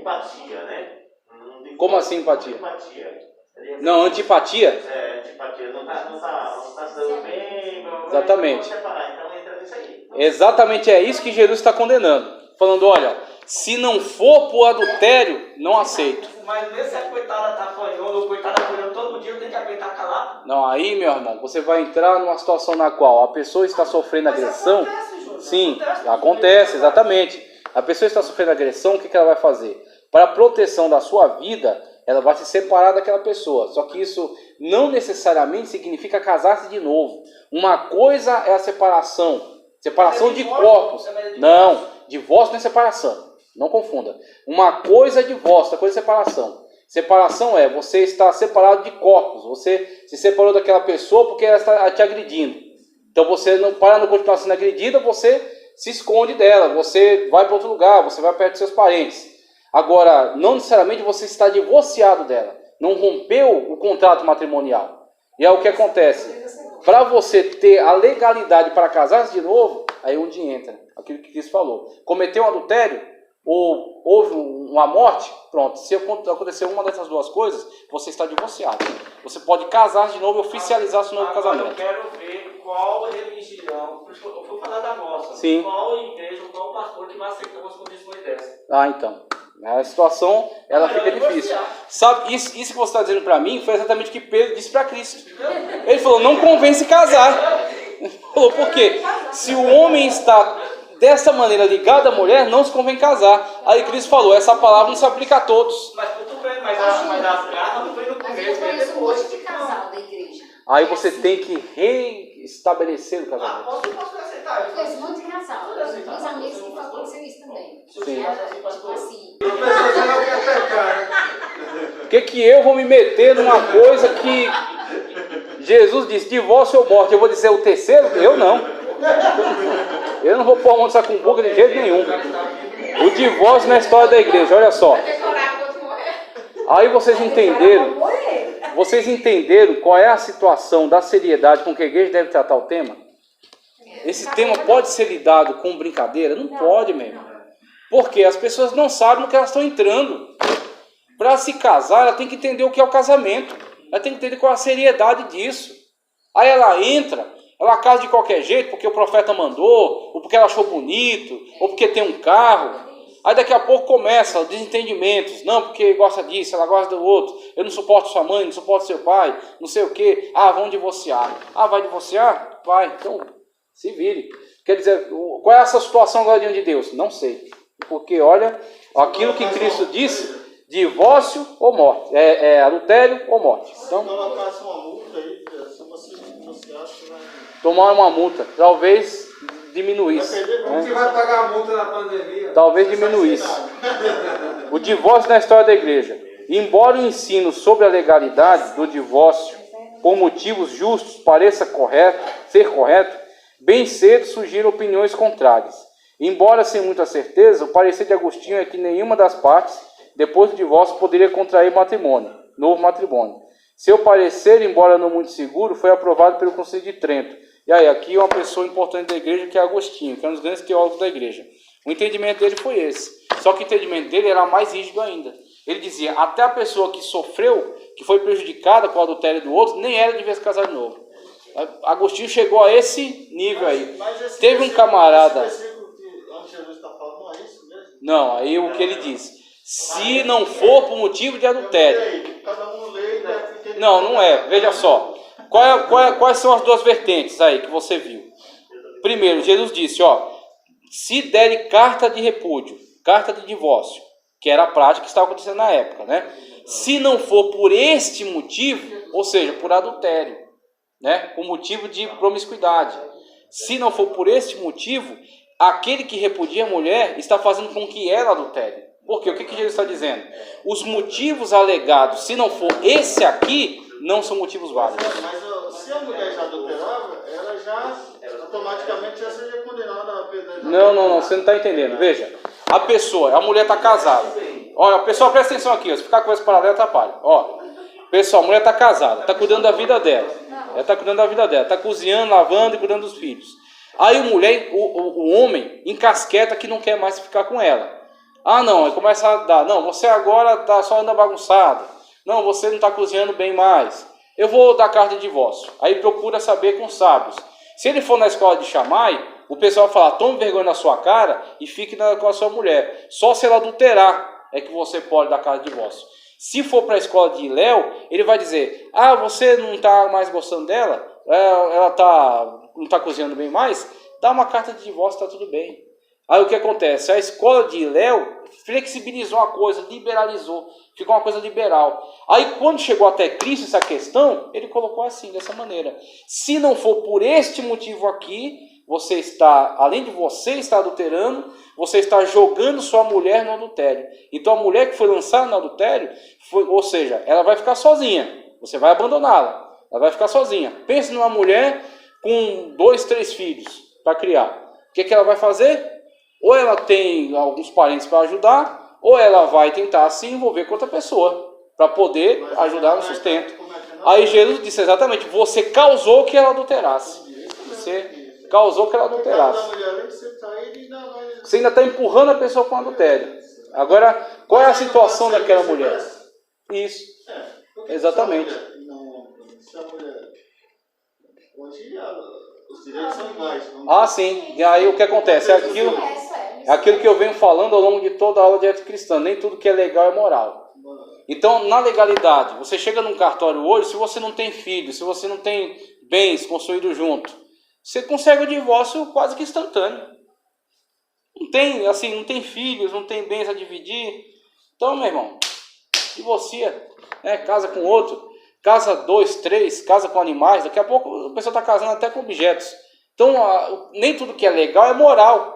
empatia, né? Como assim empatia? Empatia. Não, antipatia? Antipatia. Não tá se dando bem. Exatamente. Então entra nisso aí. Exatamente, é isso que Jesus está condenando. Falando, olha, se não for por adultério, não aceito. Mas mesmo se a coitada tá apanhando, ou coitada apanhando todo dia, eu tenho que aguentar calado. Não, aí, meu irmão, você vai entrar numa situação na qual a pessoa está sofrendo agressão. Acontece, Júnior. Sim, acontece, exatamente. A pessoa está sofrendo agressão, o que ela vai fazer? Para a proteção da sua vida, ela vai se separar daquela pessoa. Só que isso não necessariamente significa casar-se de novo. Uma coisa é a separação de corpos. Não, divórcio não é separação. Não confunda. Uma coisa é divórcio, outra coisa é separação. Separação é você estar separado de corpos. Você se separou daquela pessoa porque ela está te agredindo. Então você, para não continuar sendo agredida, você se esconde dela. Você vai para outro lugar, você vai perto de seus parentes. Agora, não necessariamente você está divorciado dela. Não rompeu o contrato matrimonial. E é o que acontece. Para você ter a legalidade para casar de novo, aí é onde entra aquilo que Cristo falou. Cometeu um adultério, ou houve uma morte, pronto. Se acontecer uma dessas duas coisas, você está divorciado. Você pode casar de novo e oficializar seu novo casamento. Eu quero ver qual religião, eu vou falar da nossa, Sim. Qual igreja, qual pastor que não aceita umas condições dessas. Então. A situação, ela fica difícil. Sabe, isso que você está dizendo para mim foi exatamente o que Pedro disse para Cristo. Ele falou, não convém se casar. Ele falou, por quê? Se o homem está dessa maneira ligado à mulher, não se convém casar. Aí Cristo falou, essa palavra não se aplica a todos. Mas tudo bem, mas as graças não foi no começo, foi depois de casal da igreja. Aí você tem que reestabelecer o casamento. Posso aceitar isso? Fez muito casal. Meus amigos que aconteceu isso também. Sim. Assim. Por que eu vou me meter numa coisa que Jesus disse, divórcio ou morte? Eu vou dizer o terceiro? Eu não. Eu não vou pôr a mão de sacumbuca de jeito nenhum. O divórcio na história da igreja, olha só. Aí vocês entenderam qual é a situação da seriedade com que a igreja deve tratar o tema? Esse tema pode ser lidado com brincadeira? Não pode mesmo. Porque as pessoas não sabem no que elas estão entrando. Para se casar, ela tem que entender o que é o casamento. Ela tem que entender qual é a seriedade disso. Aí ela entra, ela casa de qualquer jeito, porque o profeta mandou, ou porque ela achou bonito, ou porque tem um carro. Aí daqui a pouco começa os desentendimentos. Não, porque gosta disso, ela gosta do outro. Eu não suporto sua mãe, não suporto seu pai, não sei o quê. Vão divorciar. Vai divorciar? Vai. Então, se vire. Quer dizer, qual é essa situação agora diante de Deus? Não sei. Porque, olha, aquilo que Cristo disse, divórcio ou morte. Adultério ou morte. Então, colocasse uma multa aí, se você divorciasse, vai... tomar uma multa. Talvez diminuísse. Como que vai pagar a multa na pandemia? Talvez diminuísse. O divórcio na história da igreja. Embora o ensino sobre a legalidade do divórcio por motivos justos pareça ser correto, bem cedo surgiram opiniões contrárias. Embora sem muita certeza, o parecer de Agostinho é que nenhuma das partes, depois do divórcio, poderia contrair novo matrimônio. Seu parecer, embora não muito seguro, foi aprovado pelo Concílio de Trento. E aí, aqui uma pessoa importante da igreja, que é Agostinho, que é um dos grandes teólogos da igreja. O entendimento dele foi esse. Só que o entendimento dele era mais rígido ainda. Ele dizia, até a pessoa que sofreu, que foi prejudicada com o adultério do outro, nem ela devia se casar de novo. Agostinho chegou a esse nível aí. Teve um camarada... Esse versículo que onde Jesus está falando, não é isso mesmo? Não, aí o que ele diz. Se não for por motivo de adultério. Cada um lê e deve ter... Não é. Veja só. Quais são as duas vertentes aí que você viu? Primeiro, Jesus disse, se der carta de repúdio, carta de divórcio, que era a prática que estava acontecendo na época, né? Se não for por este motivo, ou seja, por adultério, né? Por motivo de promiscuidade. Se não for por este motivo, aquele que repudia a mulher está fazendo com que ela adultere. Por quê? O que Jesus está dizendo? Os motivos alegados, se não for esse aqui, não são motivos válidos. Mas se a mulher já adulterava, ela já automaticamente já seria condenada a perder. Não, você não está entendendo. Veja, a mulher está casada. Olha, pessoal, presta atenção aqui, se ficar com esse paralelo, atrapalha. Pessoal, a mulher está casada, está cuidando da vida dela. Ela está cuidando da vida dela, está cozinhando, lavando e cuidando dos filhos. Aí o homem encasqueta que não quer mais ficar com ela. Ah, não, aí começa a dar. Não, você agora tá só andando bagunçado. Não, você não está cozinhando bem mais. Eu vou dar carta de divórcio. Aí procura saber com os sábios. Se ele for na escola de Shammai, o pessoal vai falar, tome vergonha na sua cara e fique com a sua mulher. Só se ela adulterar é que você pode dar carta de divórcio. Se for para a escola de Léo, ele vai dizer, ah, você não está mais gostando dela? Ela não está cozinhando bem mais? Dá uma carta de divórcio, está tudo bem. Aí o que acontece? A escola de Léo flexibilizou a coisa, liberalizou, ficou uma coisa liberal. Aí quando chegou até Cristo essa questão, ele colocou assim, dessa maneira. Se não for por este motivo aqui, você está, além de você estar adulterando, você está jogando sua mulher no adultério. Então a mulher que foi lançada no adultério, ou seja, ela vai ficar sozinha, você vai abandoná-la, ela vai ficar sozinha. Pense numa mulher com 2, 3 filhos para criar. O que ela vai fazer? Ou ela tem alguns parentes para ajudar, ou ela vai tentar se envolver com outra pessoa, para poder ajudar no sustento. Aí Jesus disse exatamente, você causou que ela adulterasse. Você causou que ela adulterasse. Você ainda está empurrando a pessoa com adultério. Agora, qual é a situação daquela mulher? Isso. Exatamente. Se a mulher... Hoje os direitos são iguais. Ah, sim. E aí o que acontece? É aquilo que eu venho falando ao longo de toda a aula de ética cristã. Nem tudo que é legal é moral. Então, na legalidade, você chega num cartório hoje, se você não tem filho, se você não tem bens construídos junto, você consegue o divórcio quase que instantâneo. Não tem, assim, não tem filhos, não tem bens a dividir. Então, meu irmão, divorcia, né? Casa com outro, casa 2, 3, casa com animais. Daqui a pouco a pessoa está casando até com objetos. Então, nem tudo que é legal é moral.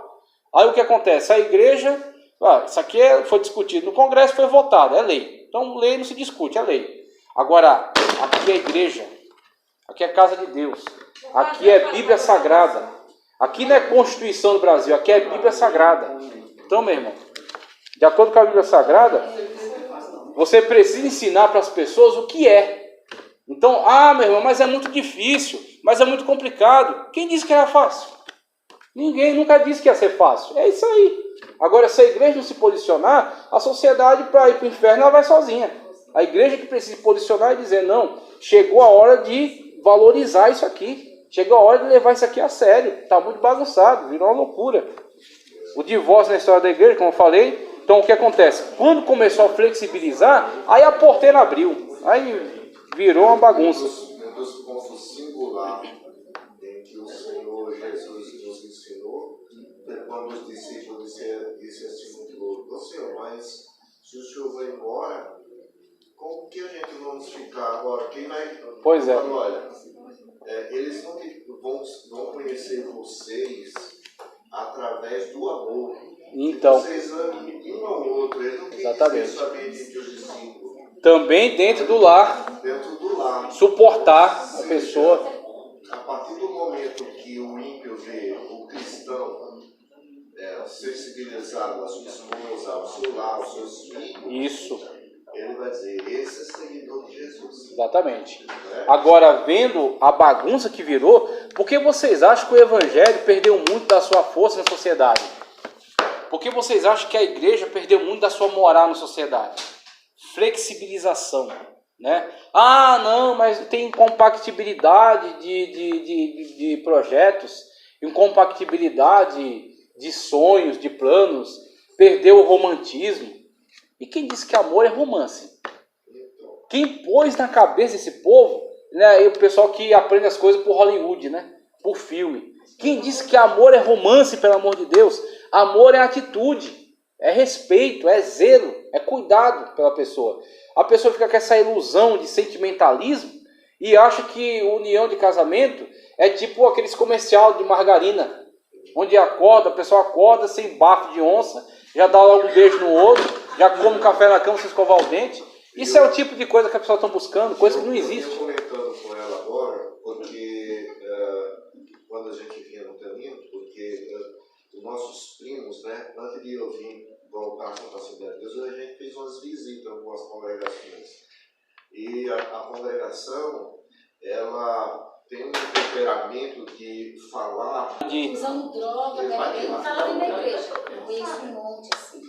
Aí o que acontece? A igreja, isso aqui foi discutido no Congresso, foi votado, é lei. Então, lei não se discute, é lei. Agora, aqui é a igreja, aqui é a casa de Deus, aqui é Bíblia Sagrada. Aqui não é Constituição do Brasil, aqui é Bíblia Sagrada. Então, meu irmão, de acordo com a Bíblia Sagrada, você precisa ensinar para as pessoas o que é. Então, meu irmão, mas é muito difícil, mas é muito complicado. Quem disse que era fácil? Ninguém nunca disse que ia ser fácil. É isso aí. Agora, se a igreja não se posicionar, a sociedade, para ir para o inferno, ela vai sozinha. A igreja que precisa se posicionar e dizer, não, chegou a hora de valorizar isso aqui. Chegou a hora de levar isso aqui a sério. Está muito bagunçado, virou uma loucura. O divórcio na história da igreja, como eu falei. Então, o que acontece? Quando começou a flexibilizar, aí a porteira abriu. Aí virou uma bagunça. Um dos pontos singular em que o Senhor Jesus nos ensinou foi quando os discípulos disseram assim, ô Senhor, mas se o Senhor vai embora, como que a gente vamos ficar agora? Quem vai... Pois é. Olha, eles vão conhecer vocês através do amor. Então, vocês amem um ao outro. Ele não quer exatamente. somente de um discípulo. Também dentro do lar. Dentro do lar. Suportar a pessoa. A partir do momento que o ímpio vê o cristão sensibilizado à sua esposa, ao seu lar, aos seus filhos, Isso. ele vai dizer, esse é seguidor de Jesus. Exatamente. Agora, vendo a bagunça que virou, por que vocês acham que o evangelho perdeu muito da sua força na sociedade? Por que vocês acham que a igreja perdeu muito da sua moral na sociedade? Flexibilização, né? Não, mas tem incompatibilidade de projetos, incompatibilidade de sonhos, de planos, perdeu o romantismo. E quem disse que amor é romance? Quem pôs na cabeça desse povo, né, o pessoal que aprende as coisas por Hollywood, né, por filme. Quem disse que amor é romance, pelo amor de Deus? Amor é atitude, é respeito, é zelo, é cuidado pela pessoa. A pessoa fica com essa ilusão de sentimentalismo e acha que união de casamento é tipo aqueles comercial de margarina, onde a pessoa acorda sem bafo de onça, já dá logo um beijo no outro, já come um café na cama sem escovar o dente. Isso é o tipo de coisa que a pessoa está buscando, coisa que não existe. Eu comentando com ela agora, porque quando a gente vinha no caminho, porque os nossos primos, né, antes de eu vir voltar para a Assembleia de Deus, a gente fez umas visitas em algumas congregações. E a congregação, ela tem um temperamento de falar... Usando droga, né? Ele falando na igreja. Eu conheço um monte assim.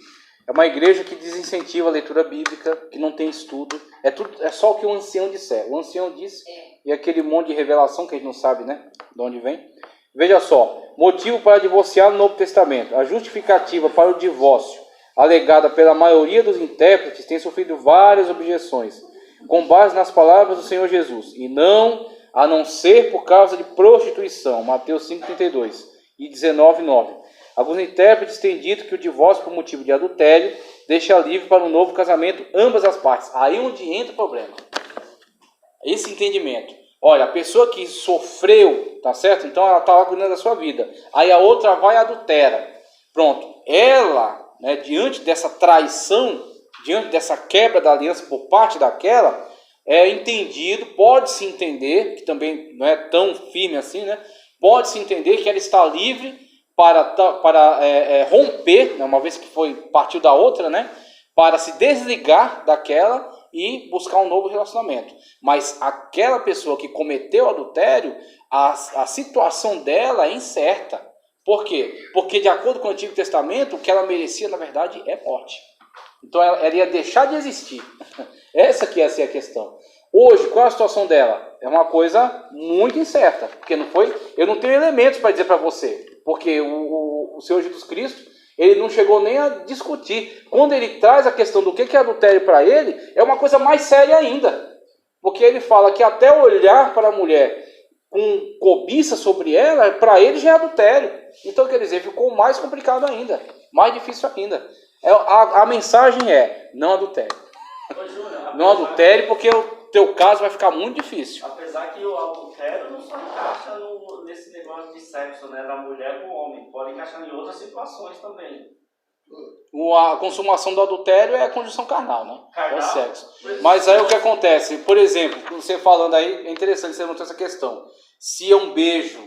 É uma igreja que desincentiva a leitura bíblica, que não tem estudo. É só o que o ancião disser. O ancião disse, e aquele monte de revelação que a gente não sabe, né? De onde vem. Veja só, motivo para divorciar no Novo Testamento. A justificativa para o divórcio, alegada pela maioria dos intérpretes, tem sofrido várias objeções, com base nas palavras do Senhor Jesus, a não ser por causa de prostituição. Mateus 5,32 e 19,9. Alguns intérpretes têm dito que o divórcio por motivo de adultério deixa livre para um novo casamento ambas as partes. Aí onde entra o problema. Esse entendimento. Olha, a pessoa que sofreu, tá certo? Então ela está lá cuidando da sua vida. Aí a outra vai e adultera. Pronto. Ela, né, diante dessa traição, diante dessa quebra da aliança por parte daquela, é entendido, pode-se entender, que também não é tão firme assim, né? Pode-se entender que ela está livre para romper, né, uma vez que partiu da outra, né? Para se desligar daquela e buscar um novo relacionamento. Mas aquela pessoa que cometeu o adultério, a situação dela é incerta. Por quê? Porque de acordo com o Antigo Testamento, o que ela merecia, na verdade, é morte. Então ela ia deixar de existir. Essa que ia ser a questão. Hoje, qual é a situação dela? É uma coisa muito incerta. Porque eu não tenho elementos para dizer para você. Porque o Senhor Jesus Cristo, ele não chegou nem a discutir. Quando ele traz a questão do que é adultério para ele, é uma coisa mais séria ainda. Porque ele fala que até olhar para a mulher com cobiça sobre ela, para ele já é adultério. Então, quer dizer, ficou mais complicado ainda. Mais difícil ainda. A mensagem é, não adultere. Não adultere, porque o teu caso vai ficar muito difícil. Apesar que o adultério não só encaixa nesse negócio de sexo, né, da mulher com o homem. Pode encaixar em outras situações também. A consumação do adultério é a condição carnal, né? Carnal? É o sexo. Mas aí o que acontece? Por exemplo, você falando aí, é interessante você levantar essa questão. Se é um beijo,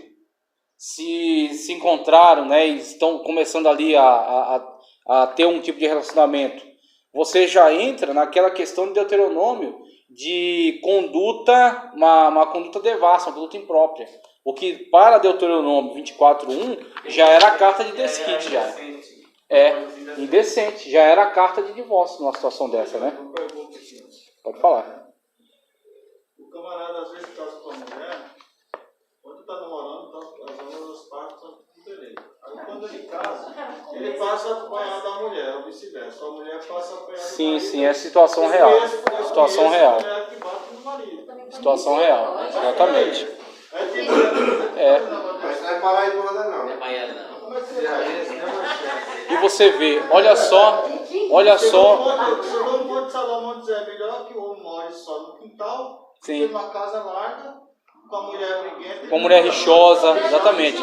se encontraram, né, e estão começando ali a ter um tipo de relacionamento, você já entra naquela questão de Deuteronômio de conduta, uma conduta devassa, uma conduta imprópria. O que para Deuteronômio 24:1 já era a carta de desquite, já. Indecente. Já era a carta de divórcio numa situação dessa, né? Pode falar. O camarada às vezes casa com a mulher, quando está namorando, as ambas as partes estão tudo beleza. Aí quando ele casa, ele passa a apanhar da mulher, ou vice-versa. A mulher passa a apanhar do marido. Sim, é situação real. Situação real. Que bate no marido. Situação real, exatamente. Mas não é paraibana, não. Não é baiana, não. E você vê, olha só. Você não pode Salomão dizer, é melhor que o homem more só no quintal, Sim. ter uma casa larga, com a mulher briguenta. Com a mulher rixosa, exatamente.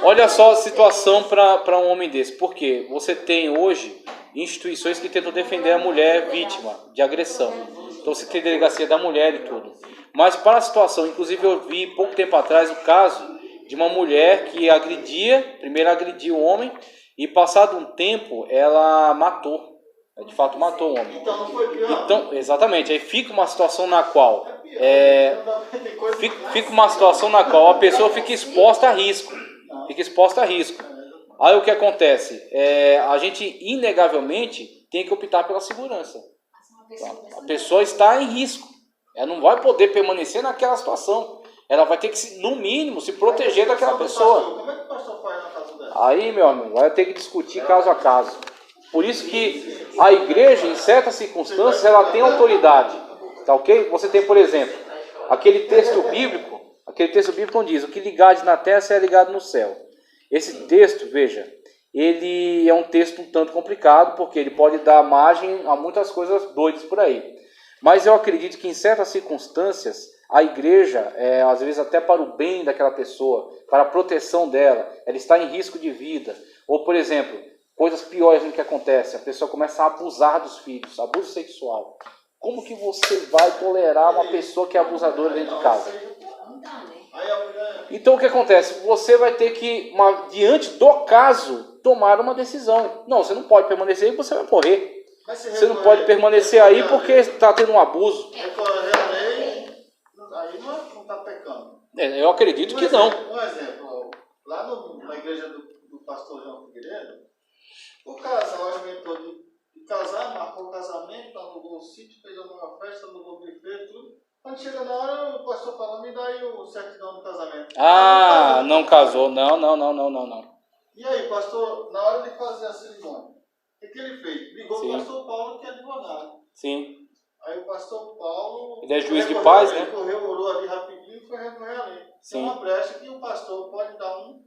Olha só a situação para um homem desse. Porque você tem hoje instituições que tentam defender a mulher vítima de agressão. Então você tem delegacia da mulher e tudo. Mas para a situação, inclusive eu vi pouco tempo atrás o caso de uma mulher que primeiro agrediu o homem e passado um tempo ela matou. De fato matou o homem. Então não foi pior. Então, exatamente, aí fica uma situação na qual a pessoa fica exposta a risco. Aí o que acontece? A gente inegavelmente tem que optar pela segurança. A pessoa está em risco. Ela não vai poder permanecer naquela situação. Ela vai ter que, no mínimo, se proteger daquela pessoa. Como é que o pastor faz na casa dela? Aí, meu amigo, vai ter que discutir caso a caso. Por isso que a igreja, em certas circunstâncias, ela tem autoridade. Tá ok? Você tem, por exemplo, aquele texto bíblico onde diz: o que ligares na terra será ligado no céu. Esse texto, veja, ele é um texto um tanto complicado, porque ele pode dar margem a muitas coisas doidas por aí. Mas eu acredito que em certas circunstâncias, a igreja, às vezes até para o bem daquela pessoa, para a proteção dela, ela está em risco de vida. Ou, por exemplo, coisas piores que acontecem, a pessoa começa a abusar dos filhos, abuso sexual. Como que você vai tolerar uma pessoa que é abusadora dentro de casa? Então o que acontece? Você vai ter que, diante do caso, tomar uma decisão. Não, você não pode permanecer aí, você vai morrer. Você não pode permanecer aí porque está tendo um abuso. Aí não está pecando. Eu acredito que não. Um exemplo, lá na igreja do pastor João Figueiredo, o casal inventou de casar, marcou o casamento, alugou o sítio, fez uma festa, alugou o buffet, tudo. Quando chega na hora, o pastor fala, me dá aí o certidão do casamento. Ah, não casou. Não. E aí, pastor, na hora de fazer a cerimônia, o que ele fez? Ligou Sim. o pastor Paulo, que é advogado. Sim. Aí o pastor Paulo... Ele é juiz de paz, né? Ele correu, orou ali rapidinho e foi recorrer ali. Sim. Tem uma brecha que o pastor pode dar um...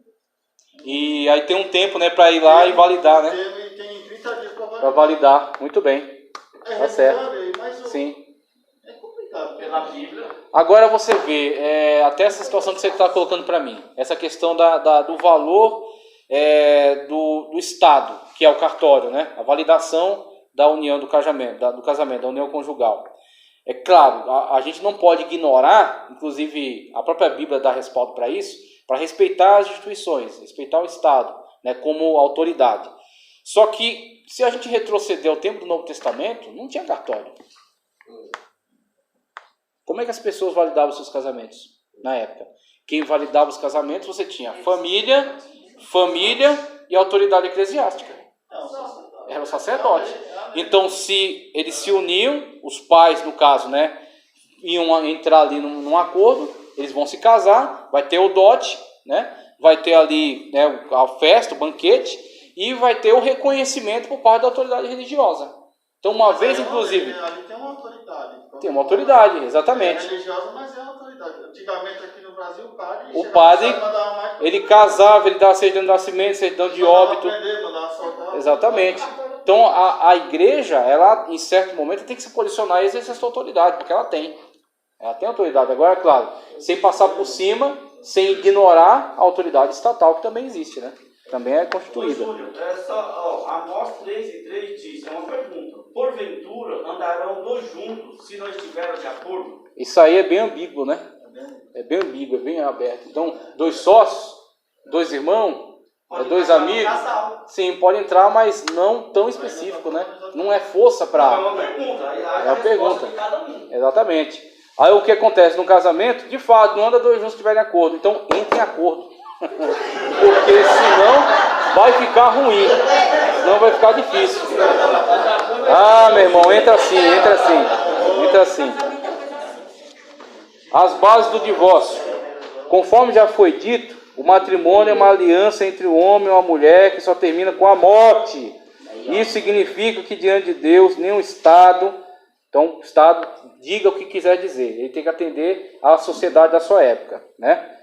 E aí tem um tempo, né, para ir lá e validar, né? Tem 30 dias para Para validar. Muito bem. Tá certo. Mas Sim. é complicado. Pela Bíblia. Agora você vê, até essa situação que você está colocando para mim, essa questão do valor do Estado, que é o cartório, né? A validação da união do casamento, da união conjugal. É claro, a gente não pode ignorar, inclusive a própria Bíblia dá respaldo para isso, para respeitar as instituições, respeitar o Estado, né, como autoridade. Só que, se a gente retroceder ao tempo do Novo Testamento, não tinha cartório. Como é que as pessoas validavam seus casamentos na época? Quem validava os casamentos, você tinha família e autoridade eclesiástica. Era o sacerdote. Então, se eles se uniam, os pais, no caso, né, iam entrar ali num acordo, eles vão se casar, vai ter o dote, né, vai ter ali, né, a festa, o banquete, e vai ter o reconhecimento por parte da autoridade religiosa. Então, uma vez, inclusive... Ali tem uma autoridade. Tem uma autoridade, exatamente. É religiosa, mas é uma autoridade. Antigamente, aqui no Brasil, o padre, ele casava, ele dava certidão de nascimento, certidão de óbito. Exatamente. Então, a igreja, ela, em certo momento, tem que se posicionar e exercer essa autoridade, porque ela tem. Ela tem autoridade. Agora, é claro, sem passar por cima, sem ignorar a autoridade estatal, que também existe, né? Também é constituída. Júlio, Amós 3:3 diz, é uma pergunta. Porventura andarão dois juntos se não estiverem de acordo? Isso aí é bem ambíguo, né? É bem ambíguo, é bem aberto. Então, dois sócios, dois irmãos, dois amigos, sim, pode entrar, mas não tão específico, né? Não é força para... É uma pergunta. É uma pergunta. De cada um. Exatamente. Aí o que acontece no casamento? De fato, não anda dois juntos se estiverem em acordo. Então, entre em acordo. Porque senão vai ficar ruim. Senão vai ficar difícil. Ah, meu irmão, entra assim. As bases do divórcio. Conforme já foi dito, o matrimônio é uma aliança entre o homem e a mulher que só termina com a morte. Isso significa que diante de Deus, nenhum Estado, então o Estado diga o que quiser dizer. Ele tem que atender à sociedade da sua época, né?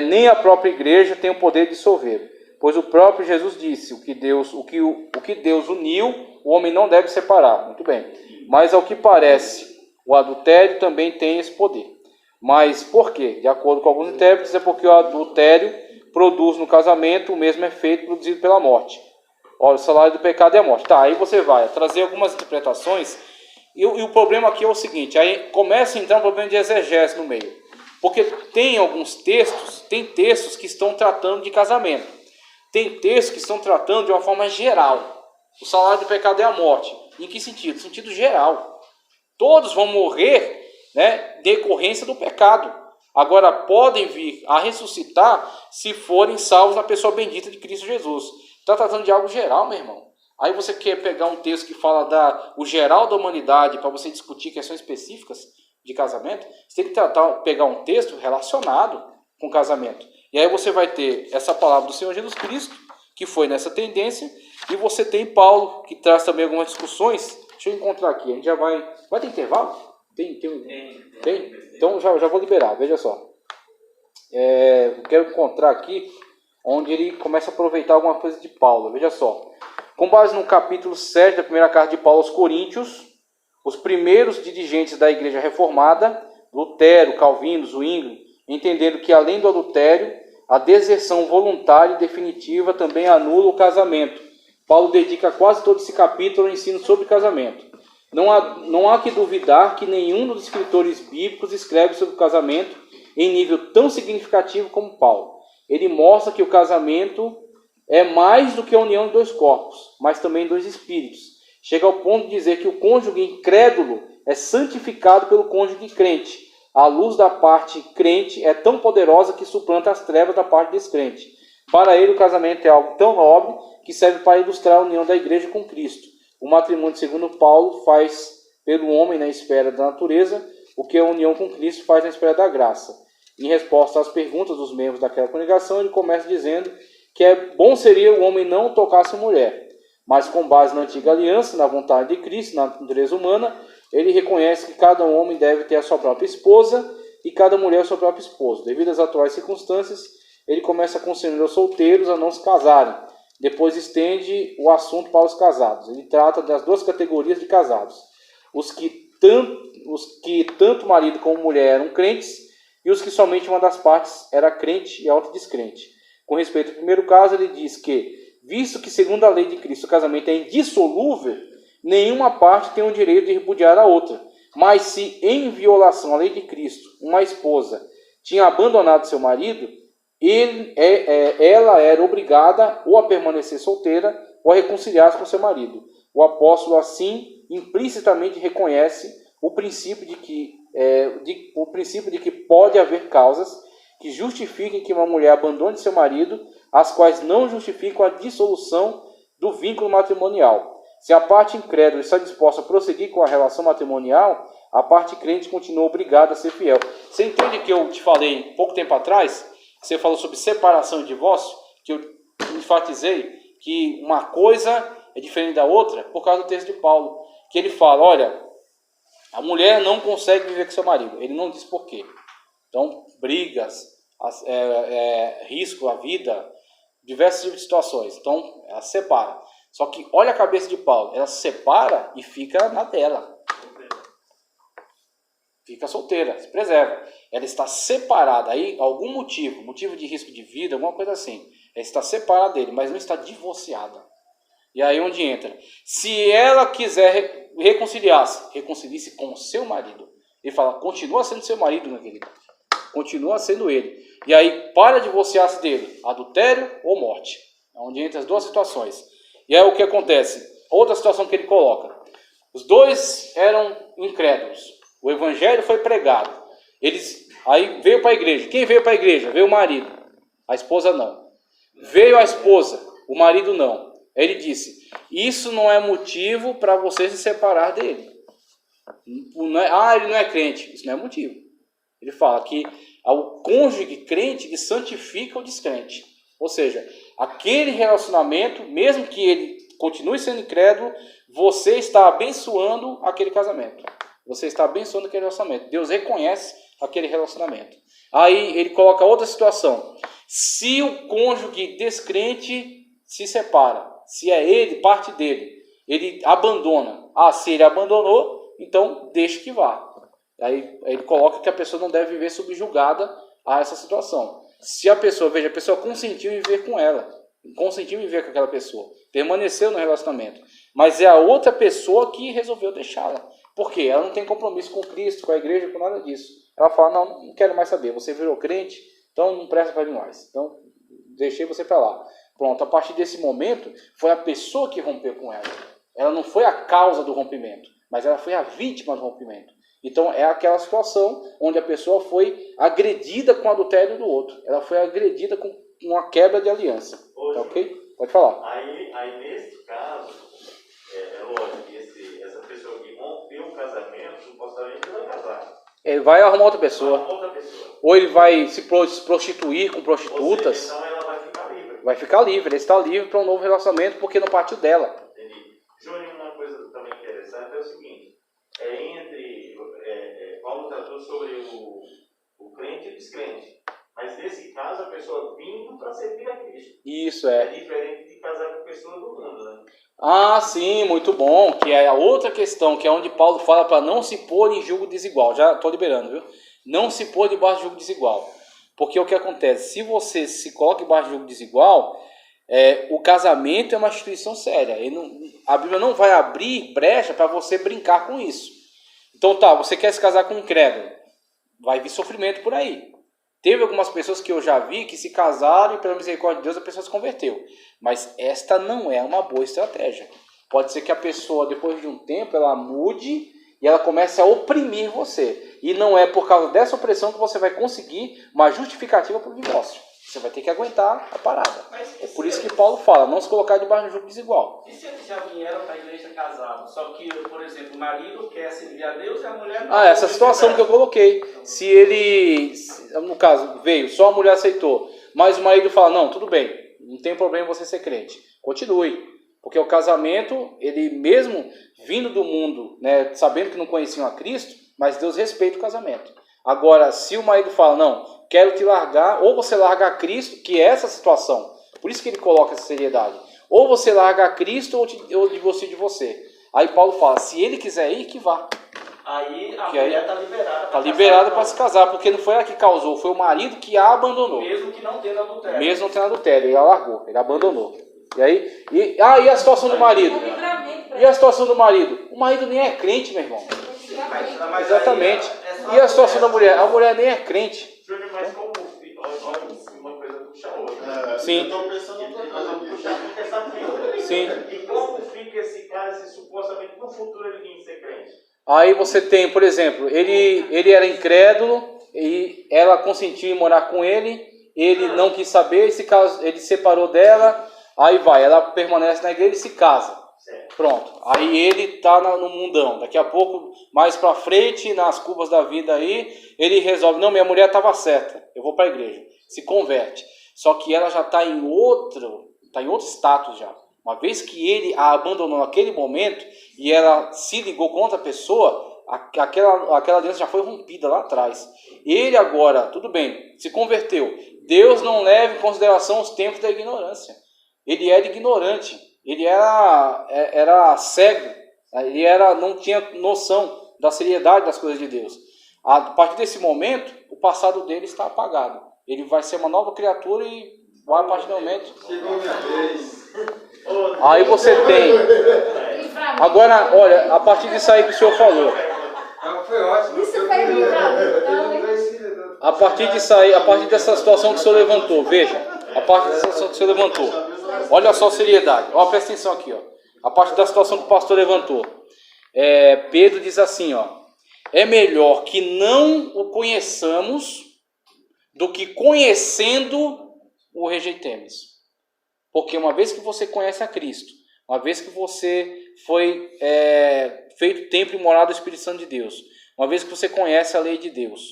Nem a própria igreja tem o poder de dissolver, pois o próprio Jesus disse, o que Deus uniu, o homem não deve separar. Muito bem. Mas ao que parece, o adultério também tem esse poder. Mas por quê? De acordo com alguns intérpretes, é porque o adultério produz no casamento o mesmo efeito produzido pela morte. Olha, o salário do pecado é a morte. Tá, aí você vai trazer algumas interpretações, e o problema aqui é o seguinte, aí começa a entrar um problema de exegese no meio. Porque tem alguns textos, que estão tratando de casamento. Tem textos que estão tratando de uma forma geral. O salário do pecado é a morte. Em que sentido? Sentido geral. Todos vão morrer, né, decorrência do pecado. Agora, podem vir a ressuscitar se forem salvos na pessoa bendita de Cristo Jesus. Está tratando de algo geral, meu irmão. Aí você quer pegar um texto que fala o geral da humanidade para você discutir questões específicas de casamento, você tem que pegar um texto relacionado com casamento. E aí você vai ter essa palavra do Senhor Jesus Cristo, que foi nessa tendência, e você tem Paulo, que traz também algumas discussões. Deixa eu encontrar aqui, a gente já vai... Vai ter intervalo? Tem? Então já vou liberar, veja só. Eu quero encontrar aqui, onde ele começa a aproveitar alguma coisa de Paulo, veja só. Com base no capítulo 7 da primeira carta de Paulo aos Coríntios, os primeiros dirigentes da igreja reformada, Lutero, Calvino, Zwingli, entendendo que além do adultério, a deserção voluntária e definitiva também anula o casamento. Paulo dedica quase todo esse capítulo ao ensino sobre casamento. Não há que duvidar que nenhum dos escritores bíblicos escreve sobre o casamento em nível tão significativo como Paulo. Ele mostra que o casamento é mais do que a união de dois corpos, mas também dois espíritos. Chega ao ponto de dizer que o cônjuge incrédulo é santificado pelo cônjuge crente. A luz da parte crente é tão poderosa que suplanta as trevas da parte descrente. Para ele, o casamento é algo tão nobre que serve para ilustrar a união da igreja com Cristo. o matrimônio, segundo Paulo, faz pelo homem na esfera da natureza o que a união com Cristo faz na esfera da graça. Em resposta às perguntas dos membros daquela congregação, ele começa dizendo que bom seria o homem não tocasse mulher, mas com base na antiga aliança, na vontade de Cristo, na natureza humana, ele reconhece que cada homem deve ter a sua própria esposa e cada mulher o seu próprio esposo. Devido às atuais circunstâncias, ele começa a conselhar aos solteiros a não se casarem. Depois estende o assunto para os casados. Ele trata das duas categorias de casados. Os que tanto marido como mulher eram crentes e os que somente uma das partes era crente e a outra descrente. Com respeito ao primeiro caso, ele diz que, visto que segundo a lei de Cristo o casamento é indissolúvel, nenhuma parte tem o direito de repudiar a outra. Mas se em violação à lei de Cristo uma esposa tinha abandonado seu marido, ela era obrigada ou a permanecer solteira ou a reconciliar-se com seu marido. O apóstolo assim implicitamente reconhece o princípio de que pode haver causas que justifiquem que uma mulher abandone seu marido, as quais não justificam a dissolução do vínculo matrimonial. Se a parte incrédula está disposta a prosseguir com a relação matrimonial, a parte crente continua obrigada a ser fiel. Você entende que eu te falei pouco tempo atrás? Você falou sobre separação e divórcio, que eu enfatizei que uma coisa é diferente da outra por causa do texto de Paulo, que ele fala, olha, a mulher não consegue viver com seu marido, ele não diz por quê. Então, brigas, risco à vida, diversos tipos de situações, então ela se separa. Só que olha a cabeça de Paulo, ela se separa e fica na dela. Fica solteira, se preserva. Ela está separada, aí algum motivo de risco de vida, alguma coisa assim. Ela está separada dele, mas não está divorciada. E aí onde entra? Se ela quiser reconciliar-se, reconcilie-se com o seu marido. Ele fala, continua sendo seu marido, meu querido. Continua sendo ele. E aí para divorciar-se dele, adultério ou morte. É onde entra as duas situações. E aí o que acontece? Outra situação que ele coloca. Os dois eram incrédulos. O evangelho foi pregado. Aí veio para a igreja. Quem veio para a igreja? Veio o marido. A esposa não. Veio a esposa. O marido não. Ele disse, isso não é motivo para você se separar dele. Ele não é crente. Isso não é motivo. Ele fala que o cônjuge crente que santifica o descrente. Ou seja, aquele relacionamento, mesmo que ele continue sendo incrédulo, você está abençoando aquele casamento. Você está abençoando aquele relacionamento. Deus reconhece aquele relacionamento. Aí ele coloca outra situação. Se o cônjuge descrente se separa, se é ele, parte dele, ele abandona. Se ele abandonou, então deixe que vá. Aí ele coloca que a pessoa não deve viver subjugada a essa situação. Se a pessoa consentiu em viver com ela, consentiu em viver com aquela pessoa, permaneceu no relacionamento, mas é a outra pessoa que resolveu deixá-la. Por quê? Ela não tem compromisso com Cristo, com a igreja, com nada disso. Ela fala, não quero mais saber, você virou crente, então não presta para mim mais. Então, deixei você para lá. Pronto, a partir desse momento, foi a pessoa que rompeu com ela. Ela não foi a causa do rompimento, mas ela foi a vítima do rompimento. Então, é aquela situação onde a pessoa foi agredida com o adultério do outro. Ela foi agredida com uma quebra de aliança. Tá ok? Pode falar. Aí nesse caso, é lógico que essa pessoa que rompeu o casamento, supostamente vai casar. Ele vai arrumar outra pessoa. Ou ele vai se prostituir com prostitutas. Seja, então ela vai ficar livre. Vai ficar livre. Ele está livre para um novo relacionamento porque não partiu dela. Entendi. Júnior, uma coisa também interessante é o seguinte. Paulo tratou sobre o crente e o descrente. Mas nesse caso, a pessoa vindo para servir a Cristo. Isso é. É diferente de casar com pessoa do mundo, né? Sim, muito bom. Que é a outra questão, que é onde Paulo fala para não se pôr em julgo desigual. Já estou liberando, viu? Não se pôr debaixo de julgo desigual. Porque o que acontece? Se você se coloca debaixo de julgo desigual, o casamento é uma instituição séria. A Bíblia não vai abrir brecha para você brincar com isso. Então você quer se casar com um incrédulo. Vai vir sofrimento por aí. Teve algumas pessoas que eu já vi que se casaram e pela misericórdia de Deus a pessoa se converteu. Mas esta não é uma boa estratégia. Pode ser que a pessoa, depois de um tempo, ela mude e ela comece a oprimir você. E não é por causa dessa opressão que você vai conseguir uma justificativa para o divórcio. Você vai ter que aguentar a parada. É por isso que Paulo fala, não se colocar debaixo do jugo desigual. E se eles já vieram para a igreja casados? Só que, por exemplo, o marido quer servir a Deus e a mulher não. Essa situação que eu coloquei. Se ele, no caso, veio, só a mulher aceitou, mas o marido fala, não, tudo bem, não tem problema você ser crente. Continue. Porque o casamento, ele mesmo vindo do mundo, né, sabendo que não conheciam a Cristo, mas Deus respeita o casamento. Agora, se o marido fala, não, quero te largar, ou você larga a Cristo, que é essa situação, por isso que ele coloca essa seriedade, ou você larga a Cristo ou divorcia de você. Aí Paulo fala, se ele quiser ir, que vá. Aí a mulher está liberada. Está liberada para se casar, porque não foi ela que causou, foi o marido que a abandonou. Mesmo que não tenha adultério. Mesmo não tendo adultério, ele a largou, ele abandonou. E aí, e a situação do marido? E a situação do marido? O marido nem é crente, meu irmão. Mas Exatamente. aí E a situação da mulher? A mulher nem é crente. Júnior, mas como olha, uma coisa puxa a outra. Sim. Eu estou pensando Nós vamos puxar porque essa fila. Sim. E como fica esse cara se supostamente no futuro ele vinha ser crente? Aí você tem, por exemplo, ele era incrédulo e ela consentiu em morar com ele, ele não quis saber, ele se separou dela, aí vai, ela permanece na igreja e se casa. Certo. Pronto. Aí ele está no mundão. Daqui a pouco, mais pra frente, nas curvas da vida aí, ele resolve, não, minha mulher estava certa, eu vou para a igreja. Se converte. Só que ela já está em outro status já. Uma vez que ele a abandonou naquele momento e ela se ligou com outra pessoa, aquela aliança já foi rompida lá atrás. Ele agora, tudo bem, se converteu. Deus não leva em consideração os tempos da ignorância. Ele era ignorante, ele era cego, ele não tinha noção da seriedade das coisas de Deus. A partir desse momento, o passado dele está apagado. Ele vai ser uma nova criatura e vai a partir do momento. Aí você tem. Agora, olha, a partir disso aí que o senhor falou. Foi ótimo. Isso foi livrado. A partir disso aí, a partir dessa situação que o senhor levantou, veja. A partir dessa situação que o senhor levantou. Olha só a seriedade. Ó, presta atenção aqui, ó. A partir da situação que o pastor levantou. Pedro diz assim, ó. É melhor que não o conheçamos do que conhecendo o rejeitemos. Porque uma vez que você conhece a Cristo, uma vez que você foi feito templo e morada do Espírito Santo de Deus, uma vez que você conhece a lei de Deus,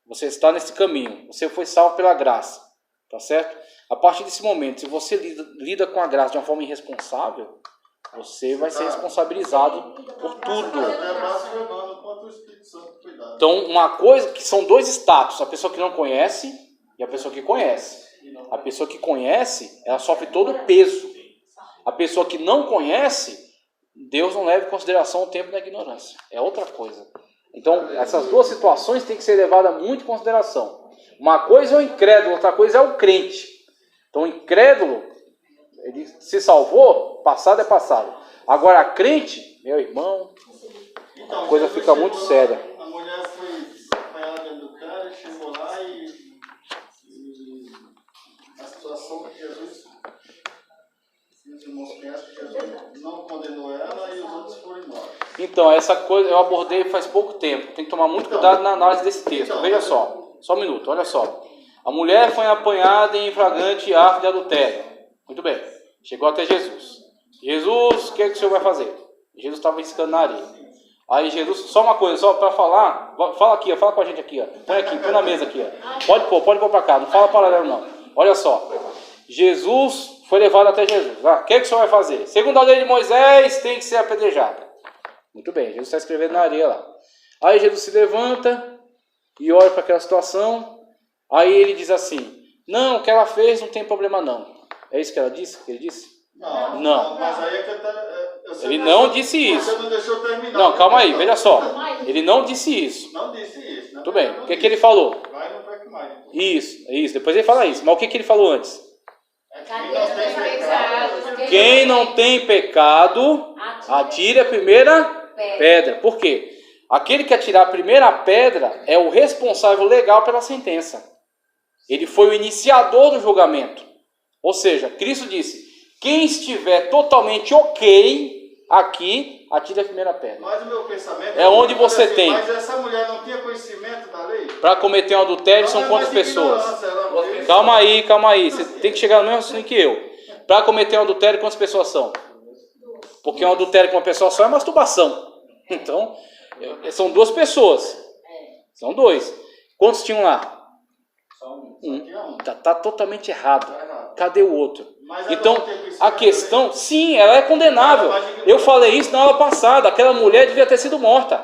você está nesse caminho, você foi salvo pela graça, tá certo? A partir desse momento, se você lida com a graça de uma forma irresponsável, você vai ser responsabilizado por tudo. Então, uma coisa que são dois status, a pessoa que não conhece e a pessoa que conhece. A pessoa que conhece, ela sofre todo o peso. A pessoa que não conhece, Deus não leva em consideração o tempo da ignorância. É outra coisa. Então, essas duas situações têm que ser levadas muito em consideração. Uma coisa é o incrédulo, outra coisa é o crente. Então, o incrédulo, ele se salvou, passado é passado. Agora, a crente, meu irmão, a coisa fica muito séria. A mulher foi apanhada dentro do cara, chegou lá e a situação que Jesus, os irmãos conhecem que Jesus não condenou ela e os outros foram embora. Então, essa coisa eu abordei faz pouco tempo. Tem que tomar muito cuidado na análise desse texto. Veja só um minuto, olha só. A mulher foi apanhada em flagrante ato de adultério. Muito bem, chegou até Jesus. Jesus, o que o senhor vai fazer? Jesus estava riscando na areia. Aí Jesus, só uma coisa, só para falar, fala aqui, fala com a gente aqui, ó. Põe aqui, põe na mesa aqui, ó. Pode pôr para cá, não fala paralelo não. Olha só, Jesus foi levado até Jesus. O que o senhor vai fazer? Segundo a lei de Moisés, tem que ser apedrejada. Muito bem, Jesus está escrevendo na areia lá. Aí Jesus se levanta e olha para aquela situação. Aí ele diz assim, não, o que ela fez não tem problema não. É isso que ela disse? Que ele disse? Não. Mas aí é que ele não disse isso. Você não deixou terminar. Não, calma aí, veja só. Ele não disse isso. Não disse isso. Né? Muito bem, o que ele falou? Vai no peque mais. Isso, depois ele fala isso. Mas o que ele falou antes? Quem não tem pecado, atire a primeira pedra. Por quê? Aquele que atirar a primeira pedra é o responsável legal pela sentença. Ele foi o iniciador do julgamento. Ou seja, Cristo disse, quem estiver totalmente ok aqui, atire a primeira pedra. Mas o meu pensamento é onde você tem. Mas essa mulher não tinha conhecimento da lei? Para cometer um adultério são quantas pessoas? Calma aí. Você tem que chegar no mesmo raciocínio que eu. Para cometer um adultério, quantas pessoas são? Porque um adultério com uma pessoa só é masturbação. Então, são 2 pessoas. São 2. Quantos tinham lá? Tá totalmente errado. Cadê o outro? Então, a questão, sim, ela é condenável. Eu falei isso na aula passada. Aquela mulher devia ter sido morta.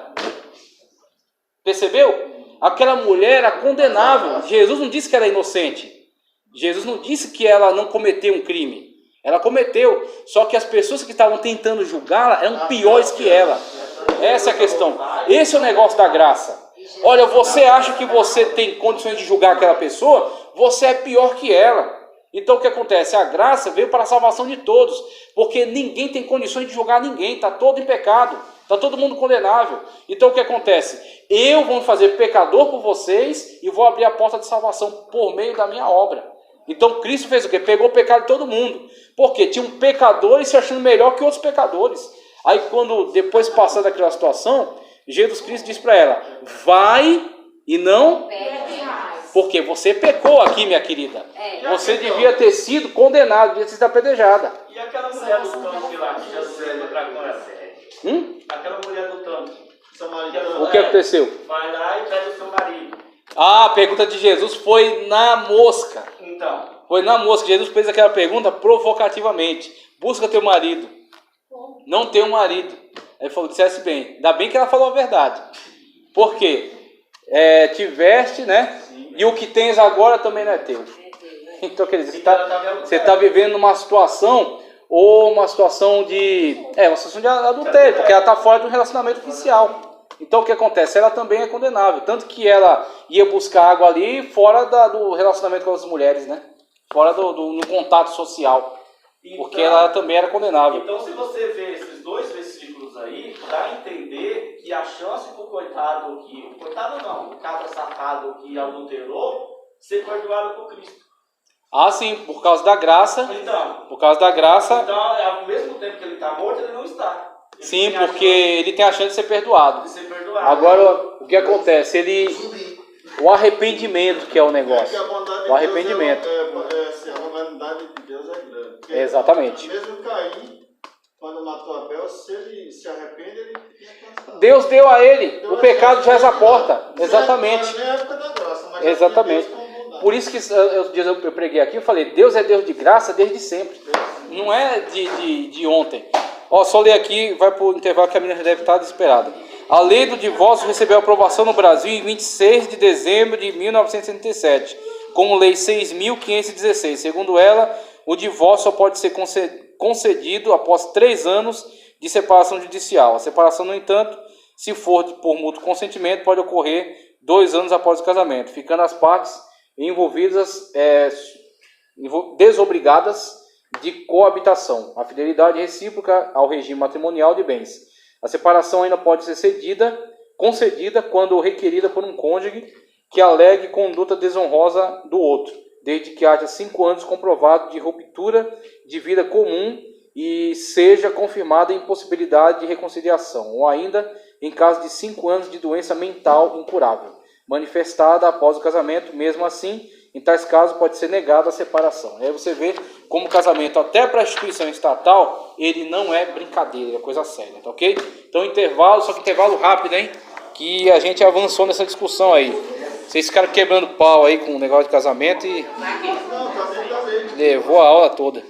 Percebeu? Aquela mulher era condenável. Jesus não disse que era inocente. Jesus não disse que ela não cometeu um crime. Ela cometeu. Só que as pessoas que estavam tentando julgá-la eram piores que ela. Essa é a questão. Esse é o negócio da graça. Olha, você acha que você tem condições de julgar aquela pessoa? Você é pior que ela. Então o que acontece? A graça veio para a salvação de todos. Porque ninguém tem condições de julgar ninguém. Está todo em pecado. Está todo mundo condenável. Então o que acontece? Eu vou fazer pecador por vocês e vou abrir a porta de salvação por meio da minha obra. Então Cristo fez o quê? Pegou o pecado de todo mundo. Porque tinha um pecador se achando melhor que outros pecadores. Aí quando depois passar daquela situação, Jesus Cristo diz para ela, vai e não... Porque você pecou aqui, minha querida. Você devia ter sido condenado, devia ter sido apedrejada. E aquela mulher do tanque lá, que Jesus vai entrar com ela? Aquela mulher do tanque. O que aconteceu? Vai lá e pede o seu marido. A pergunta de Jesus foi na mosca. Então. Foi na mosca. Jesus fez aquela pergunta provocativamente. Busca teu marido. Não tem um marido. Ele falou, dissesse bem. Ainda bem que ela falou a verdade. Por quê? Tiveste, né? E o que tens agora também não é teu. Então, quer dizer, você está vivendo uma situação, ou uma situação de... uma situação de adultério, porque ela está fora do relacionamento oficial. Então, o que acontece? Ela também é condenável. Tanto que ela ia buscar água ali fora do relacionamento com as mulheres, né? Fora do contato social. Então, porque ela também era condenável. Então, se você vê esses 2 versículos aí, dá a entender que a chance do coitado o cabra safado que adulterou, ser perdoado por Cristo. Ah, sim, por causa da graça. Então, por causa da graça. Então, ao mesmo tempo que ele está morto, ele não está. Sim, porque ele tem a chance de ser perdoado. Agora, o que acontece? O arrependimento que é o negócio. O arrependimento. A bondade de Deus é grande. Porque Exatamente. Mesmo Caim, quando matou Abel, se ele se arrepende, ele tinha cansado. Deus deu a ele. O pecado já a porta. Exatamente. Não é época da graça, mas exatamente. Por isso que eu preguei aqui, eu falei, Deus é Deus de graça desde sempre. Não é de ontem. Só ler aqui, vai para o intervalo que a menina já deve estar desesperada. A lei do divórcio recebeu aprovação no Brasil em 26 de dezembro de 1977, como lei 6.516. Segundo ela, o divórcio só pode ser concedido após 3 anos de separação judicial. A separação, no entanto, se for por mútuo consentimento, pode ocorrer 2 anos após o casamento, ficando as partes envolvidas desobrigadas de coabitação, a fidelidade recíproca ao regime matrimonial de bens. A separação ainda pode ser concedida quando requerida por um cônjuge que alegue conduta desonrosa do outro, desde que haja 5 anos comprovado de ruptura de vida comum e seja confirmada a impossibilidade de reconciliação, ou ainda em caso de 5 anos de doença mental incurável, manifestada após o casamento. Mesmo assim, em tais casos pode ser negada a separação. Aí você vê como o casamento, até para a instituição estatal, ele não é brincadeira, é coisa séria, tá ok? Então intervalo, só que intervalo rápido, hein? Que a gente avançou nessa discussão aí. Vocês ficaram quebrando pau aí com o negócio de casamento e levou a aula toda.